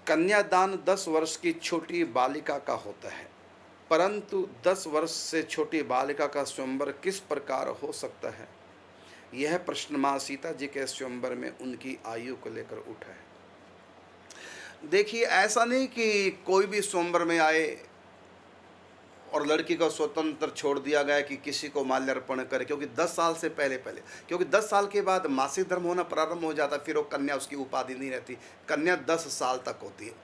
कन्यादान 10 वर्ष की छोटी बालिका का होता है, परंतु 10 वर्ष से छोटी बालिका का स्वयंवर किस प्रकार हो सकता है? यह प्रश्न माँ सीता जी के स्वयंवर में उनकी आयु को लेकर उठा है। देखिए, ऐसा नहीं कि कोई भी स्वयंवर में आए और लड़की को स्वतंत्र छोड़ दिया गया कि किसी को माल्यार्पण करे, क्योंकि 10 साल से पहले पहले, क्योंकि 10 साल के बाद मासिक धर्म होना प्रारंभ हो जाता, फिर वो कन्या, उसकी उपाधि नहीं रहती। कन्या 10 साल तक होती है।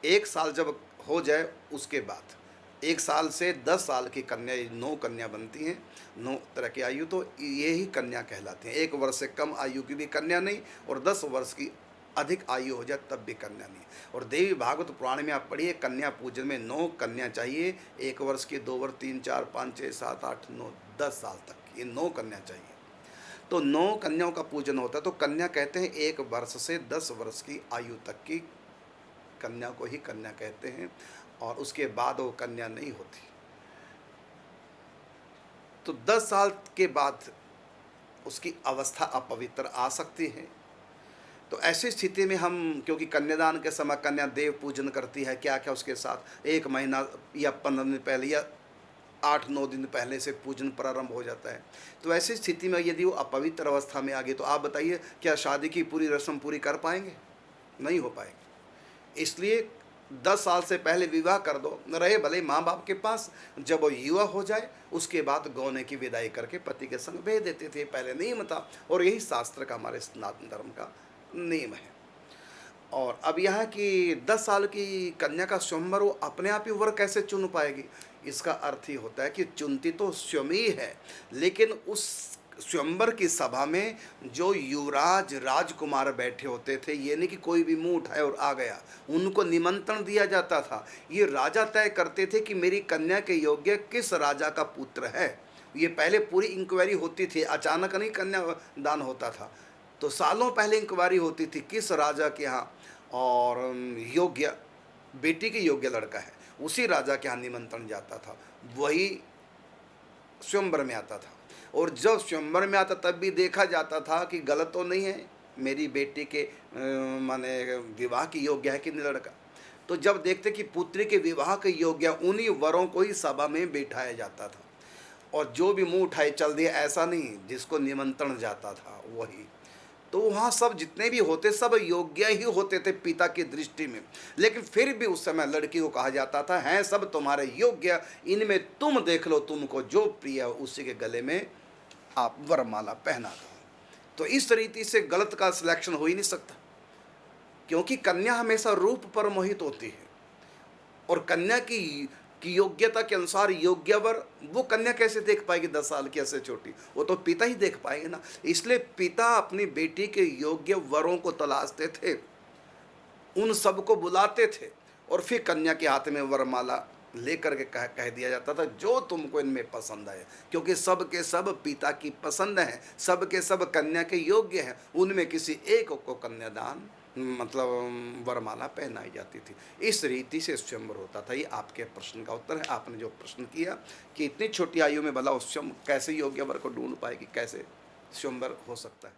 1 साल जब हो जाए उसके बाद 1 साल से 10 साल की कन्या, 9 कन्या बनती हैं, 9 तरह की आयु, तो ये ही कन्या कहलाती हैं। 1 वर्ष से कम आयु की भी कन्या नहीं, और 10 वर्ष की अधिक आयु हो जाए तब भी कन्या नहीं। और देवी भागवत पुराण में आप पढ़िए, कन्या पूजन में 9 कन्या चाहिए। 1 वर्ष की, 2 वर्ष, 3, 4, 5, 6, 7, 8, 9, 10 साल तक, ये 9 कन्या चाहिए। तो 9 कन्याओं का पूजन होता है। तो कन्या कहते हैं 1 वर्ष से 10 वर्ष की आयु तक की कन्या को ही कन्या कहते हैं, और उसके बाद वो कन्या नहीं होती। तो 10 साल के बाद उसकी अवस्था अपवित्र आ सकती है। तो ऐसी स्थिति में हम, क्योंकि कन्यादान के समय कन्या देव पूजन करती है, क्या क्या उसके साथ 1 महीना या 15 दिन पहले या 8-9 दिन पहले से पूजन प्रारंभ हो जाता है। तो ऐसी स्थिति में यदि वो अपवित्र अवस्था में आ गई, तो आप बताइए क्या शादी की पूरी रस्म पूरी कर पाएंगे? नहीं हो पाएगी। इसलिए 10 साल से पहले विवाह कर दो, रहे भले माँ बाप के पास। जब वो युवा हो जाए उसके बाद गौने की विदाई करके पति के संग भेज देते थे। पहले नियम था, और यही शास्त्र का, हमारे सनातन धर्म का नियम है। और अब यह कि 10 साल की कन्या का स्वयंवर वो अपने आप ही वर कैसे चुन पाएगी? इसका अर्थ ही होता है कि चुनती तो स्वयं ही है, लेकिन उस स्वयंवर की सभा में जो युवराज राजकुमार बैठे होते थे, ये नहीं कि कोई भी मुंह उठाए और आ गया, उनको निमंत्रण दिया जाता था। ये राजा तय करते थे कि मेरी कन्या के योग्य किस राजा का पुत्र है। ये पहले पूरी इंक्वायरी होती थी, अचानक नहीं कन्यादान होता था। तो सालों पहले इंक्वायरी होती थी किस राजा के यहाँ और योग्य, बेटी के योग्य लड़का है, उसी राजा के यहाँ निमंत्रण जाता था, वही स्वयंवर में आता था। और जब स्वयंवर में आता तब भी देखा जाता था कि गलत तो नहीं है, मेरी बेटी के माने विवाह की योग्य है कि नहीं लड़का। तो जब देखते कि पुत्री के विवाह के योग्य, उन्हीं वरों को ही सभा में बैठाया जाता था, और जो भी मुंह उठाए चल दिया, ऐसा नहीं, जिसको निमंत्रण जाता था वही। तो वहाँ सब जितने भी होते सब योग्य ही होते थे पिता की दृष्टि में, लेकिन फिर भी उस समय लड़की को कहा जाता था, हैं सब तुम्हारे योग्य, इनमें तुम देख लो, तुमको जो प्रिय है उसी के गले में आप वरमाला पहना दो। तो इस रीति से गलत का सिलेक्शन हो ही नहीं सकता, क्योंकि कन्या हमेशा रूप पर मोहित होती है, और कन्या की योग्यता के अनुसार योग्य वर वो कन्या कैसे देख पाएगी 10 साल की ऐसे छोटी? वो तो पिता ही देख पाएंगे ना। इसलिए पिता अपनी बेटी के योग्य वरों को तलाशते थे, उन सबको बुलाते थे, और फिर कन्या के हाथ में वरमाला लेकर के कह दिया जाता था जो तुमको इनमें पसंद आए, क्योंकि सब के सब पिता की पसंद है, सब के सब कन्या के योग्य हैं। उनमें किसी एक को कन्यादान मतलब वरमाला पहनाई जाती थी। इस रीति से स्वयंवर होता था। ये आपके प्रश्न का उत्तर है। आपने जो प्रश्न किया कि इतनी छोटी आयु में भला उस स्वयं कैसे योग्य वर को ढूंढ पाएगी, कैसे स्वयंवर हो सकता है।